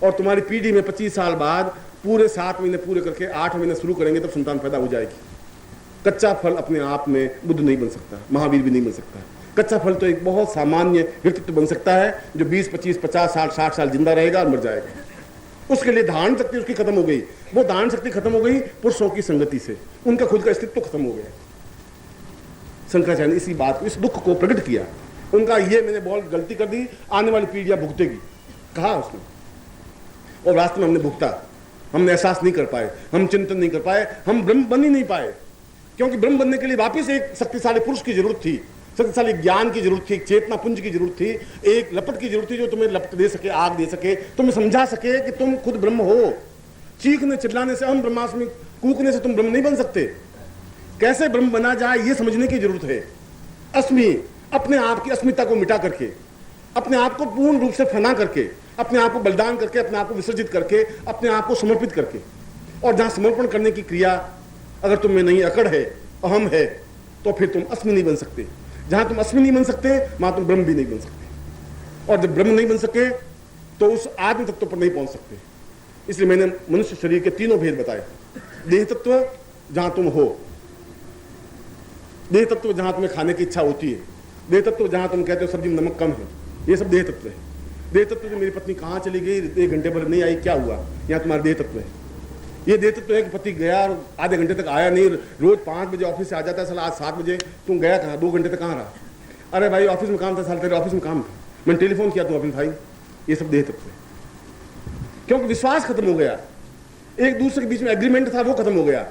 और तुम्हारी पीढ़ी में 25 साल बाद पूरे 7 महीने पूरे करके 8 महीने शुरू करेंगे तब संतान पैदा हो जाएगी। कच्चा फल अपने आप में बुद्ध नहीं बन सकता, महावीर भी नहीं बन सकता। कच्चा फल तो एक बहुत सामान्य व्यक्तित्व बन सकता है जो 20, 25, 50 साल 60 साल जिंदा रहेगा और मर जाएगा। उसके लिए धारण शक्ति उसकी खत्म हो गई। वो धारण शक्ति खत्म हो गई पुरुषों की संगति से, उनका खुद का अस्तित्व खत्म हो गया। शंकराचार्य ने इसी बात, इस दुख को प्रकट किया। उनका ये मैंने बहुत गलती कर दी, आने वाली पीढ़ियां भुगतेगी, कहा उसने। और वास्तव में हमने भुगता, हमने एहसास नहीं कर पाए, हम चिंतन नहीं कर पाए, हम ब्रह्म बन ही नहीं पाए। क्योंकि ब्रह्म बनने के लिए वापिस एक शक्तिशाली पुरुष की जरूरत थी, शक्तिशाली ज्ञान की जरूरत थी, एक चेतना पुंज की जरूरत थी, एक लपट की जरूरत थी जो तुम्हें लपट दे सके, आग दे सके, तुम्हें समझा सके कि तुम खुद ब्रह्म हो। चीखने चिल्लाने से, हम ब्रह्मास्मि कूकने से तुम ब्रह्म नहीं बन सकते। कैसे ब्रह्म बना जाए ये समझने की जरूरत है। अस्मि, अपने आप की अस्मिता को मिटा करके, अपने आप को पूर्ण रूप से फना करके, अपने आप को बलिदान करके, अपने आप को विसर्जित करके, अपने आप को समर्पित करके। और जहां समर्पण करने की क्रिया अगर तुम में नहीं, अकड़ है, अहम है, तो फिर तुम अस्मि नहीं बन सकते। जहां तुम अस्मि नहीं बन सकते वहां तुम ब्रह्म भी नहीं बन सकते। और जब ब्रह्म नहीं बन सके तो उस आत्म तत्व पर नहीं पहुंच सकते। इसलिए मैंने मनुष्य शरीर के तीनों भेद बताए। देह तत्व जहां तुम हो, देह तत्व जहां तुम्हें खाने की इच्छा होती है, देह तत्व जहां तुम कहते हो सब्जी में नमक कम है, ये सब देह तत्व है। देह तत्व जो मेरी पत्नी कहाँ चली गई, 1 घंटे भर नहीं आई, क्या हुआ, यहाँ तुम्हारा देह तत्व है। ये देह तत्व है कि पति गया और आधे घंटे तक आया नहीं, रोज 5 बजे ऑफिस से आ जाता है, साला आज 7 बजे तुम गया कहाँ, 2 घंटे तक कहाँ रहा। अरे भाई ऑफिस में काम था, साल तेरे ऑफिस में काम था, मैंने टेलीफोन किया, तू ऑफिस भाई। ये सब देह तत्व है। क्योंकि विश्वास खत्म हो गया, एक दूसरे के बीच में एग्रीमेंट था वो खत्म हो गया,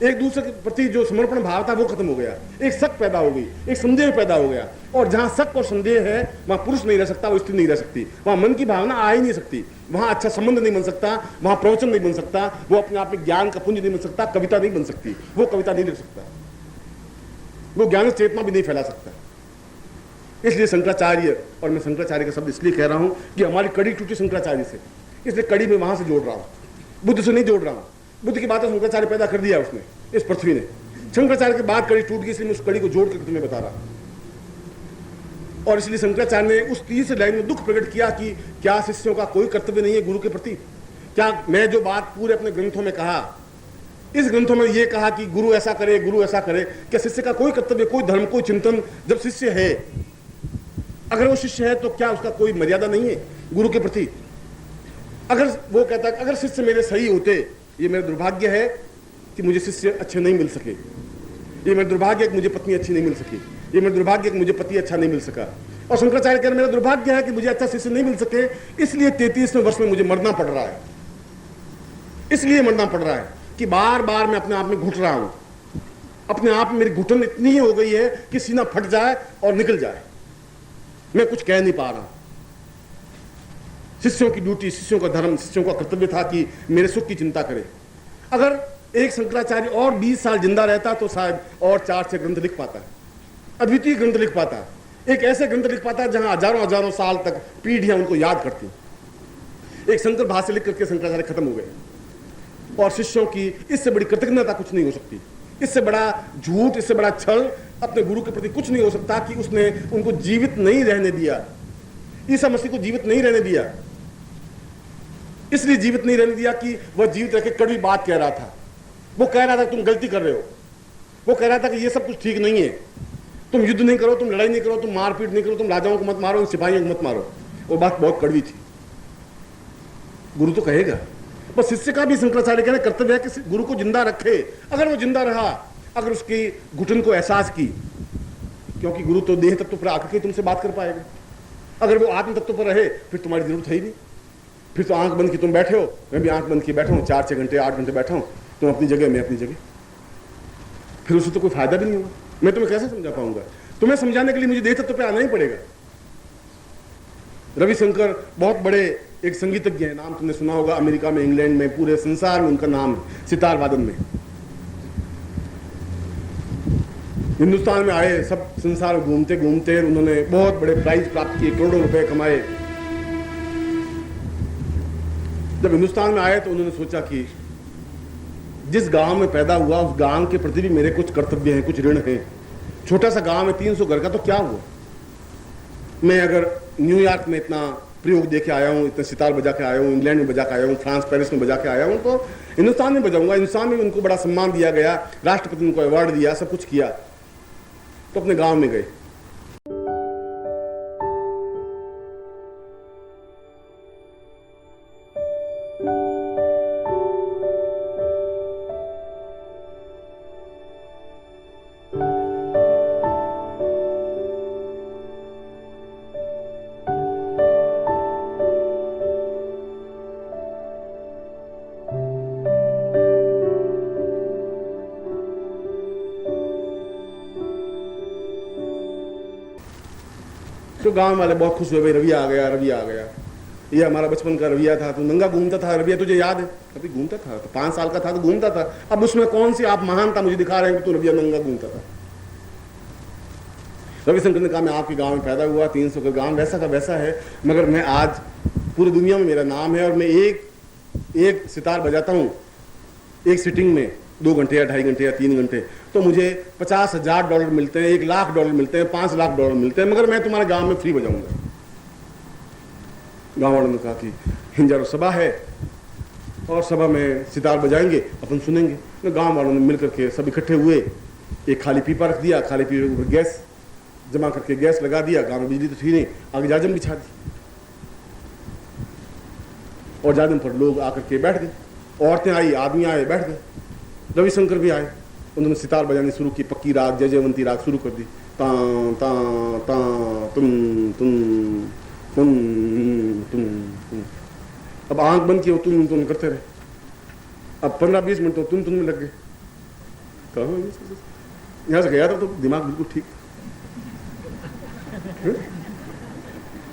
एक दूसरे के प्रति जो समर्पण भाव था वो खत्म हो गया, एक शक पैदा हो गई, एक संदेह पैदा हो गया। और जहां शक और संदेह है वहां पुरुष नहीं रह सकता, वो स्त्री नहीं रह सकती, वहां मन की भावना आ ही नहीं सकती, वहां अच्छा संबंध नहीं बन सकता, वहां प्रवचन नहीं बन सकता, वो अपने आप में ज्ञान का पुंज नहीं बन सकता, कविता नहीं बन सकती, वो कविता नहीं लिख सकता, वो ज्ञान चेतना भी नहीं फैला सकता। इसलिए शंकराचार्य, और मैं शंकराचार्य का शब्द इसलिए कह रहा हूं कि हमारी कड़ी टूटी शंकराचार्य से, इसलिए कड़ी में वहां से जोड़ रहा हूं, बुद्ध से नहीं जोड़ रहा हूं। बुद्ध की बात शंकराचार्य पैदा कर दिया उसने, इस पृथ्वी ने। शंकराचार्य की बात कड़ी टूट गई, इसलिए मैं उस कड़ी को जोड़ कर तुम्हें बता रहा हूं। और इसलिए शंकराचार्य ने उस 30 लाइन में दुख प्रकट किया कि क्या शिष्यों का कोई कर्तव्य नहीं है गुरु के प्रति। क्या मैं जो बात पूरे अपने ग्रंथों में कहा, इस ग्रंथों में यह कहा कि गुरु ऐसा करे, गुरु ऐसा करे, क्या शिष्य का कोई कर्तव्य, कोई धर्म, कोई चिंतन, जब शिष्य है, अगर वो शिष्य है तो क्या उसका कोई मर्यादा नहीं है गुरु के प्रति। अगर वो कहता है अगर शिष्य मेरे सही होते, ये मेरा दुर्भाग्य है कि मुझे शिष्य अच्छे नहीं मिल सके, ये मेरा दुर्भाग्य है कि मुझे पत्नी अच्छी नहीं मिल सकी, ये मेरा दुर्भाग्य है कि मुझे पति अच्छा नहीं मिल सका। और शंकराचार्य कह रहे मेरा दुर्भाग्य है कि मुझे अच्छा शिष्य नहीं मिल सके, इसलिए 33वें वर्ष में मुझे मरना पड़ रहा है। इसलिए मरना पड़ रहा है कि बार बार मैं अपने आप में घुट रहा हूं, अपने आप में मेरी घुटन इतनी ही हो गई है कि सीना फट जाए और निकल जाए, मैं कुछ कह नहीं पा रहा। शिष्यों की ड्यूटी, शिष्यों का धर्म, शिष्यों का कर्तव्य था कि मेरे सुख की चिंता करे। अगर एक शंकराचार्य और 20 साल जिंदा रहता तो शायद और 4-6 ग्रंथ लिख पाता, अद्वितीय ग्रंथ लिख पाता, एक ऐसे ग्रंथ लिख पाता जहां हजारों हजारों साल तक पीढ़ियां उनको याद करती। एक शंकर भाष्य लिख करके शंकराचार्य खत्म हो गए। और शिष्यों की इससे बड़ी कृतज्ञता कुछ नहीं हो सकती, इससे बड़ा झूठ, इससे बड़ा छल अपने गुरु के प्रति कुछ नहीं हो सकता कि उसने उनको जीवित नहीं रहने दिया, ईसा मसीह को जीवित नहीं रहने दिया। इसलिए जीवित नहीं रहने दिया कि वह जीवित रह के कड़वी बात कह रहा था। वो कह रहा था तुम गलती कर रहे हो, वो कह रहा था कि ये सब कुछ ठीक नहीं है, तुम युद्ध नहीं करो, तुम लड़ाई नहीं करो, तुम मारपीट नहीं करो, तुम राजाओं को मत मारो, सिपाहियों को मत मारो। वो बात बहुत कड़वी थी। गुरु तो कहेगा, पर शिष्य का भी शंकराचार्य कहना कर्तव्य है कि गुरु को जिंदा रखे। अगर वो जिंदा रहा, अगर उसकी घुटन को एहसास की, क्योंकि गुरु तो देह तत्व पर आकर के तुमसे बात कर पाएगा। अगर वो आत्म तत्व पर रहे फिर तुम्हारी जरूरत है ही नहीं, फिर तो आंख बंद की तुम बैठे हो, मैं भी आंख बंद की बैठा हूँ, 4-6 घंटे 8 घंटे बैठा हूँ, तुम अपनी जगह मैं अपनी जगह, फिर उससे तो कोई फायदा भी नहीं होगा। मैं तुम्हें कैसे समझा पाऊंगा? तुम्हें समझाने के लिए मुझे देह तत्व पे आना ही पड़ेगा। रविशंकर बहुत बड़े एक संगीतज्ञ हैं, नाम तुमने सुना होगा, अमेरिका में, इंग्लैंड में, पूरे संसार में उनका नाम है, सितार वादन में। हिंदुस्तान में आए, सब संसार में घूमते घूमते उन्होंने बहुत बड़े प्राइज प्राप्त किए, करोड़ों रुपए कमाए। जब हिंदुस्तान में आए तो उन्होंने सोचा कि जिस गांव में पैदा हुआ उस गांव के प्रति भी मेरे कुछ कर्तव्य हैं, कुछ ऋण हैं। छोटा सा गांव है, 300 घर का, तो क्या हुआ? मैं अगर न्यूयॉर्क में इतना प्रयोग दे के आया हूँ, इतने सितार बजा के आया हूँ, इंग्लैंड में बजा के आया हूँ, फ्रांस पेरिस में बजा के आया हूँ, तो हिंदुस्तान में बजाऊंगा। हिंदुस्तान में उनको बड़ा सम्मान दिया गया, राष्ट्रपति ने उनको अवार्ड दिया, सब कुछ किया, तो अपने गाँव में गए। तो गांव वाले बहुत खुश हुए, भाई रवि आ गया, रवि आ गया। ये हमारा बचपन का रविया था, तू नंगा घूमता था, रविया तुझे याद है? अभी घूमता था, तो 5 साल का था तो घूमता था। अब उसमें कौन सी आप महानता मुझे दिखा रहे हैं कि तू रविया नंगा घूमता था? रविशंकर ने कहा मैं आपके गांव में पैदा हुआ, 300 का गांव वैसा का वैसा है, मगर मैं आज पूरी दुनिया में मेरा नाम है और मैं एक सितार बजाता हूँ एक सिटिंग में 2 घंटे या 2.5 घंटे या 3 घंटे, तो मुझे $50,000 मिलते हैं, $1 लाख मिलते हैं, $5 लाख मिलते हैं, मगर मैं तुम्हारे गांव में फ्री बजाऊंगा। गांव वालों ने कहा कि हिंजारो सभा है और सभा में सितार बजाएंगे, अपन सुनेंगे। तो गांव वालों ने मिलकर के सब इकट्ठे हुए, एक खाली पीपा रख दिया, खाली पीपे के ऊपर गैस जमा करके गैस लगा दिया, गांव में बिजली तो थी नहीं, आगे जाजम बिछा दी और जाजम पर लोग आकर के बैठ गए, औरतें आई, आदमी आए, बैठ गए। रविशंकर भी आए, उन्होंने सितार बजानी शुरू की, पक्की राग, जयजयवंती राग शुरू कर दी, ता ता ता तुम तुम तुम तुम तुम। अब आंख बंद की, तुम करते रहे। अब 15-20 मिनट तो तुम में लग गए। कहाँ यहाँ से गया था तो दिमाग बिल्कुल ठीक।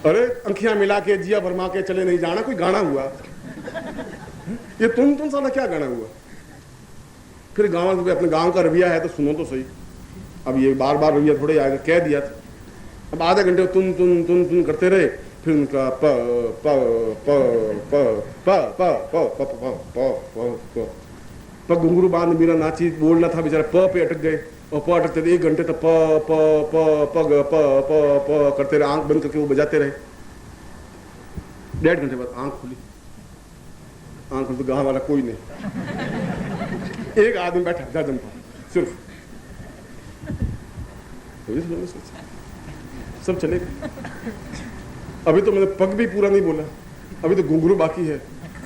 अरे अंखियां मिला के, जिया भरमा के चले नहीं जाना, कोई गाना हुआ? ये तुम साला क्या गाना हुआ? फिर गाँव में अपने गांव का रवैया है तो सुनो तो सही। अब ये बार बार रवैया थोड़े आएगा, कह दिया था। अब आधे घंटे तुम करते रहे, फिर उनका प प प प प प प प प प घुंघरू बांध मीरा नाची, बोलना था बेचारा, प पे अटक गए और प अटकते थे 1 घंटे तक प प प प ग प प प करते रहे, आंख बंद करके वो बजाते रहे। 1.5 घंटे बाद आंख खुली, आंख खुली तो गाँव वाला कोई नहीं, एक आदमी बैठा जाजम पर सिर्फ। सब चले गए। अभी तो मैंने पग भी पूरा नहीं बोला, अभी तो घुंघरू बाकी है,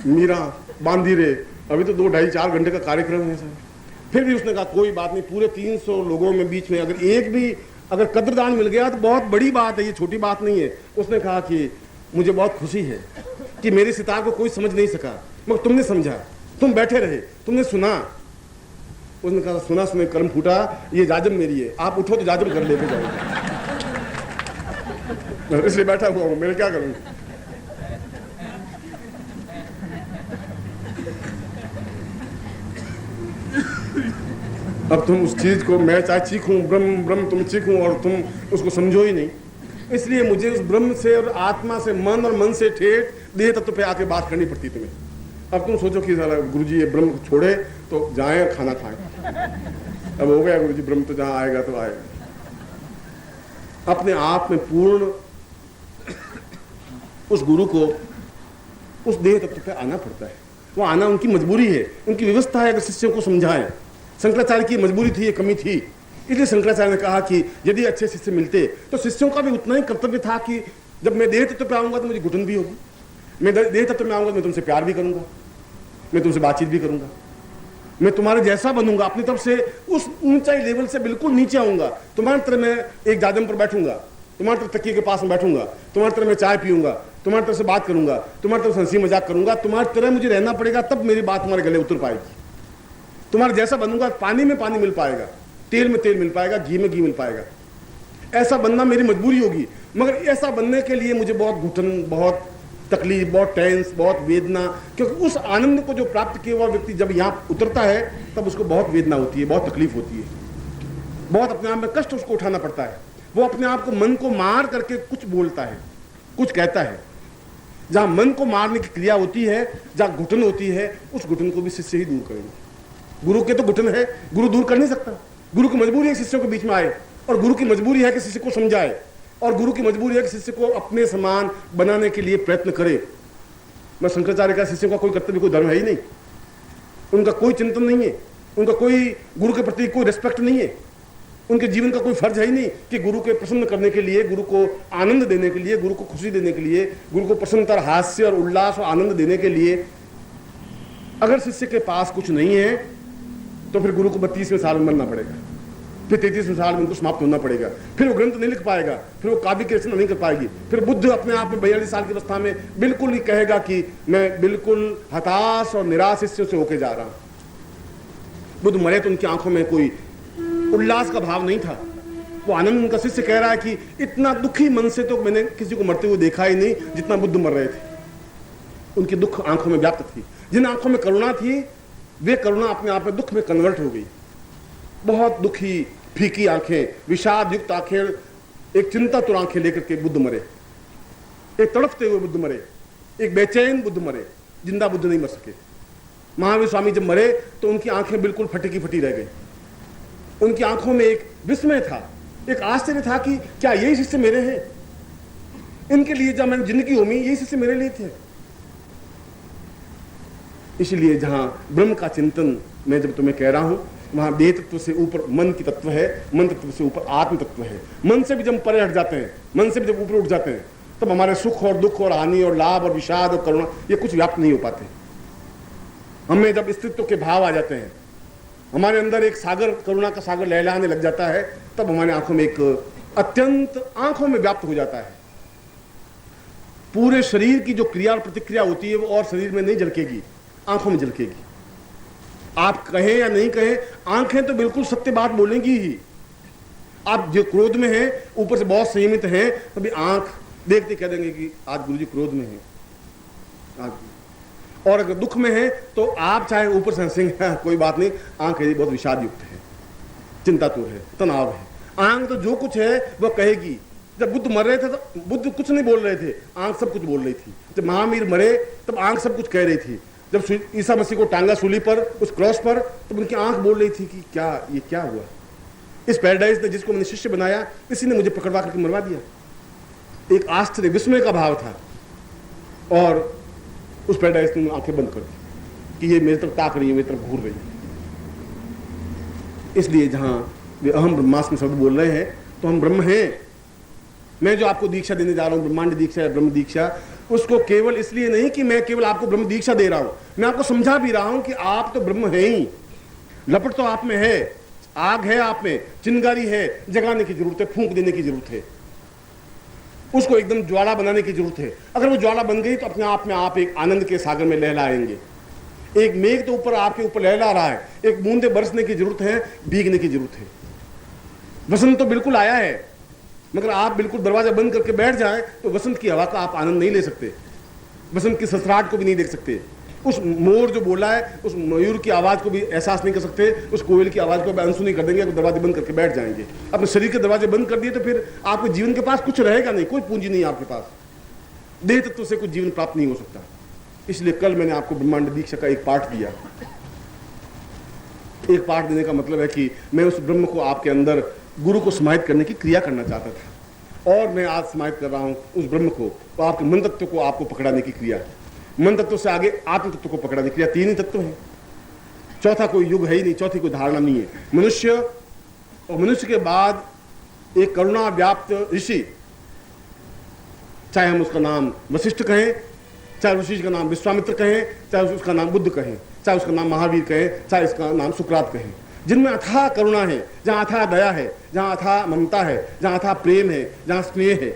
मीरा बांधी रे, अभी तो 2, 2.5, 4 घंटे का कार्यक्रम है सर। फिर भी उसने कहा कोई बात नहीं, पूरे 300 लोगों में बीच में अगर एक भी अगर कद्रदान मिल गया तो बहुत बड़ी बात है, ये छोटी बात नहीं है। उसने कहा कि मुझे बहुत खुशी है कि मेरी सितार को कोई समझ नहीं सका, मगर तुमने समझा, तुम बैठे रहे, तुमने सुना। उसने कहा सुना सुने कर्म फूटा, ये जाजम मेरी है, आप उठो तो जाजम कर लेके जाओ। इसलिए बैठा हुआ हूं, मैं क्या करूं? अब तुम उस चीज को, मैं चाहे चीखूं ब्रह्म ब्रह्म, तुम चीखूं और तुम उसको समझो ही नहीं। इसलिए मुझे उस ब्रह्म से और आत्मा से, मन और मन से ठेठ देह तत्व पे आके बात करनी पड़ती तुम्हें। अब तुम सोचो कि गुरुजी ये ब्रह्म छोड़े तो जाएं और खाना खाएं। अब हो गया गुरुजी, ब्रह्म तो जहां आएगा तो आएगा। अपने आप में पूर्ण उस गुरु को उस देह तत्व पे आना पड़ता है। वो आना उनकी मजबूरी है, उनकी व्यवस्था है, अगर शिष्यों को समझाएं। शंकराचार्य की मजबूरी थी, ये कमी थी, इसलिए शंकराचार्य ने कहा कि यदि अच्छे शिष्य मिलते तो शिष्यों का भी उतना ही कर्तव्य था कि जब मैं देह तत्व पे आऊंगा तो मुझे घुटन भी होगी, मैं देह तत्व में आऊंगा तो मैं तुमसे प्यार भी करूंगा, मैं तुमसे बातचीत भी करूंगा, मैं तुम्हारे जैसा बनूंगा, अपनी तरफ से उस ऊंचाई लेवल से बिल्कुल नीचे आऊंगा। तुम्हारी तरह मैं एक जाजम पर बैठूंगा, तुम्हारी तरह तकिए के पास में बैठूंगा, तुम्हारी तरह मैं चाय पीऊंगा, तुम्हारी तरह से बात करूंगा, तुम्हारी तरफ से हंसी मजाक करूंगा, तुम्हारी तरह मुझे रहना पड़ेगा, तब मेरी बात तुम्हारे गले उतर पाएगी। तुम्हारे जैसा बनूंगा, पानी में पानी मिल पाएगा, तेल में तेल मिल पाएगा, घी में घी मिल पाएगा। ऐसा बनना मेरी मजबूरी होगी, मगर ऐसा बनने के लिए मुझे बहुत घुटन, बहुत तकलीफ, बहुत टेंस, बहुत वेदना, क्योंकि उस आनंद को जो प्राप्त किया हुआ व्यक्ति जब यहाँ उतरता है तब उसको बहुत वेदना होती है, बहुत तकलीफ होती है, बहुत अपने आप में कष्ट उसको उठाना पड़ता है। वो अपने आप को, मन को मार करके कुछ बोलता है, कुछ कहता है। जहाँ मन को मारने की क्रिया होती है, जहाँ घुटन होती है, उस घुटन को भी शिष्य ही दूर करेंगे। गुरु के तो घुटन है, गुरु दूर कर नहीं सकता। गुरु की मजबूरी है शिष्यों के बीच में आए, और गुरु की मजबूरी है कि शिष्य को समझाए। और गुरु की मजबूरी है कि शिष्य को अपने समान बनाने के लिए प्रयत्न करे। मैं शंकराचार्य का शिष्यों का कोई कर्तव्य, कोई धर्म है ही नहीं, उनका कोई चिंतन नहीं है, उनका कोई गुरु के प्रति कोई रिस्पेक्ट नहीं है, उनके जीवन का कोई फर्ज है ही नहीं कि गुरु के प्रसन्न करने के लिए, गुरु को आनंद देने के लिए, गुरु को खुशी देने के लिए, गुरु को प्रसन्नता, हास्य और उल्लास और आनंद देने के लिए अगर शिष्य के पास कुछ नहीं है तो फिर गुरु को 32वें साल में मरना पड़ेगा, फिर 33वें साल में उनको समाप्त होना पड़ेगा, फिर वो ग्रंथ नहीं लिख पाएगा, फिर वो काव्य की रचना नहीं कर पाएगी, फिर बुद्ध अपने आप में 42 साल की अवस्था में बिल्कुल ही कहेगा कि मैं बिल्कुल हताश और निराश शिष्यों से होके जा रहा हूं। बुद्ध मरे तो उनकी आंखों में कोई उल्लास का भाव नहीं था, वो आनंद। उनका शिष्य कह रहा है कि इतना दुखी मन से तो मैंने किसी को मरते हुए देखा ही नहीं जितना बुद्ध मर रहे थे। उनकी दुख आंखों में व्याप्त थी। जिन आंखों में करुणा थी वे करुणा अपने आप में दुख में कन्वर्ट हो गई। बहुत दुखी फीकी आंखें, विषाद युक्त आंखें, एक चिंतातुर आंखें लेकर के बुद्ध मरे, एक तड़पते हुए बुद्ध मरे, एक बेचैन बुद्ध मरे, जिंदा बुद्ध नहीं मर सके। महावीर स्वामी जब मरे तो उनकी आंखें बिल्कुल फटी की फटी रह गई। उनकी आंखों में एक विस्मय था, एक आश्चर्य था कि क्या यही शिष्य मेरे हैं, इनके लिए जब मैंने जिंदगी होमी यही शिष्य मेरे लिए थे। इसलिए जहां ब्रह्म का चिंतन मैं जब तुम्हें कह रहा हूं, वहां देह तत्व से ऊपर मन की तत्व है, मन तत्व से ऊपर आत्म तत्व है। मन से भी जब परे हट जाते हैं, मन से भी जब ऊपर उठ जाते हैं, तब हमारे सुख और दुख और हानि और लाभ और विषाद और करुणा ये कुछ व्याप्त नहीं हो पाते। हमें जब अस्तित्व के भाव आ जाते हैं, हमारे अंदर एक सागर, करुणा का सागर लहलाने लग जाता है, तब हमारे आंखों में एक अत्यंत आंखों में व्याप्त हो जाता है। पूरे शरीर की जो क्रिया और प्रतिक्रिया होती है वो और शरीर में नहीं झलकेगी, आंखों में झलकेगी। आप कहें या नहीं कहें, आंखें तो बिल्कुल सत्य बात बोलेंगी ही। आप जो क्रोध में हैं, ऊपर से बहुत संयमित हैं, तभी आंख देखते कह देंगे कि आज गुरुजी क्रोध में हैं। और अगर दुख में है तो आप चाहे ऊपर से हंसेंगे, कोई बात नहीं, आंख बहुत विषाद युक्त है, चिंतातुर है, तनाव है। आंख तो जो कुछ है वह कहेगी। जब बुद्ध मर रहे थे तो बुद्ध कुछ नहीं बोल रहे थे, आंख सब कुछ बोल रही थी। जब महावीर मरे तब आंख सब कुछ कह रही थी। जब ईसा मसीह को टांगा सूली पर, उस क्रॉस पर, तब उनकी आंख बोल रही थी कि क्या ये क्या हुआ। इस पैराडाइज ने जिसको मैंने शिष्य बनाया, इसी ने मुझे पकड़वा करके मरवा दिया। एक आश्चर्य विस्मय का भाव था और उस पैराडाइज ने आंखें बंद कर दी कि ये मेरी तरफ ताक रही है, मेरी तरफ घूर रही है। इसलिए जहां वे अहम ब्रह्मास्मि शब्द बोल रहे हैं तो हम ब्रह्म हैं। मैं जो आपको दीक्षा देने जा रहा हूं, ब्रह्मांड दीक्षा या ब्रह्म दीक्षा, उसको केवल इसलिए नहीं कि मैं केवल आपको ब्रह्म दीक्षा दे रहा हूं, मैं आपको समझा भी रहा हूं कि आप तो ब्रह्म हैं ही। लपट तो आप में है, आग है आप में, चिंगारी है, जगाने की जरूरत है, फूंक देने की जरूरत है, उसको एकदम ज्वाला बनाने की जरूरत है। अगर वो ज्वाला बन गई तो अपने आप में आप एक आनंद के सागर में लहलाएंगे। एक मेघ तो ऊपर आपके ऊपर लहला रहा है, एक बूंदे बरसने की जरूरत है, भीगने की जरूरत है। वसंत तो बिल्कुल आया है, मगर आप बिल्कुल दरवाजा बंद करके बैठ जाएं तो वसंत की हवा का आप आनंद नहीं ले सकते, वसंत की ससराहट को भी नहीं देख सकते, उस मोर जो बोला है उस मयूर की आवाज को भी एहसास नहीं कर सकते, उस कोयल की आवाज को भी अनसुनी कर देंगे, दरवाजे बंद करके बैठ जाएंगे। अपने शरीर के दरवाजे बंद कर दिए तो फिर आपके जीवन के पास कुछ रहेगा नहीं, कोई पूंजी नहीं आपके पास, देह तत्व से कुछ जीवन प्राप्त नहीं हो सकता। इसलिए कल मैंने आपको ब्रह्मांड दीक्षा का एक पाठ दिया। एक पाठ देने का मतलब है कि मैं उस ब्रह्म को आपके अंदर गुरु को समाहित करने की क्रिया करना चाहता था, और मैं आज समाहित कर रहा हूं उस ब्रह्म को, तो आपके मन तत्व को आपको पकड़ाने की क्रिया। मन तत्व से आगे आत्म तत्व को पकड़ाने की क्रिया। तीन ही तत्व हैं, चौथा कोई युग है ही नहीं, चौथी कोई धारणा नहीं है। मनुष्य और मनुष्य के बाद एक करुणा व्याप्त ऋषि, चाहे हम उसका नाम वशिष्ठ कहें, चाहे ऋषि का नाम विश्वामित्र कहें, चाहे उसका नाम बुद्ध कहें, चाहे उसका नाम महावीर कहें, चाहे इसका नाम सुकरात कहें, जिनमें अथाह करुणा है, जहां अथाह दया है, जहां अथाह ममता है, जहां अथाह प्रेम है, जहां स्नेह है,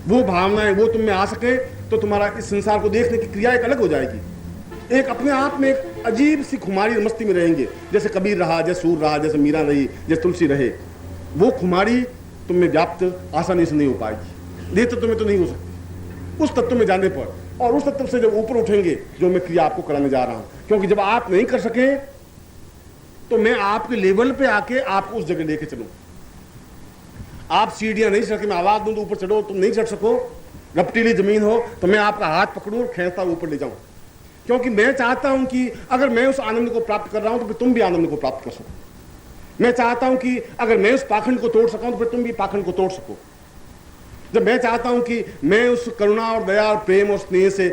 वो भावनाएं वो तुम में आ सके तो तुम्हारा इस संसार को देखने की क्रिया एक अलग हो जाएगी। एक अपने आप में एक अजीब सी खुमारी मस्ती में रहेंगे, जैसे कबीर रहा, जैसे सूर रहा, जैसे मीरा रही, जैसे तुलसी रहे। वो खुमारी तुम में व्याप्त आसानी से नहीं हो पाएगी, देह तत्व में तो नहीं हो सकती। उस तत्व में जाने पर और उस तत्व से जब ऊपर उठेंगे, जो मैं क्रिया आपको कराने जा रहा हूं, क्योंकि जब आप नहीं कर सके तो मैं आपके लेवल पे आके आपको उस जगह लेके चलूं। आप सीढ़ियां नहीं चढ़ के मैं आवाज दूं तो ऊपर चढ़ो, तुम नहीं चढ़ सको, रपटीली जमीन हो तो मैं आपका हाथ पकड़ूं और खींचता ऊपर ले जाऊं, क्योंकि मैं चाहता हूं कि अगर मैं उस आनंद को प्राप्त कर रहा हूं तो फिर तुम भी आनंद को प्राप्त कर सको। मैं चाहता हूं कि अगर मैं उस पाखंड को तोड़ सका तो फिर तुम भी पाखंड को तोड़ सको। जब मैं चाहता हूं कि मैं उस करुणा और दया और प्रेम और स्नेह से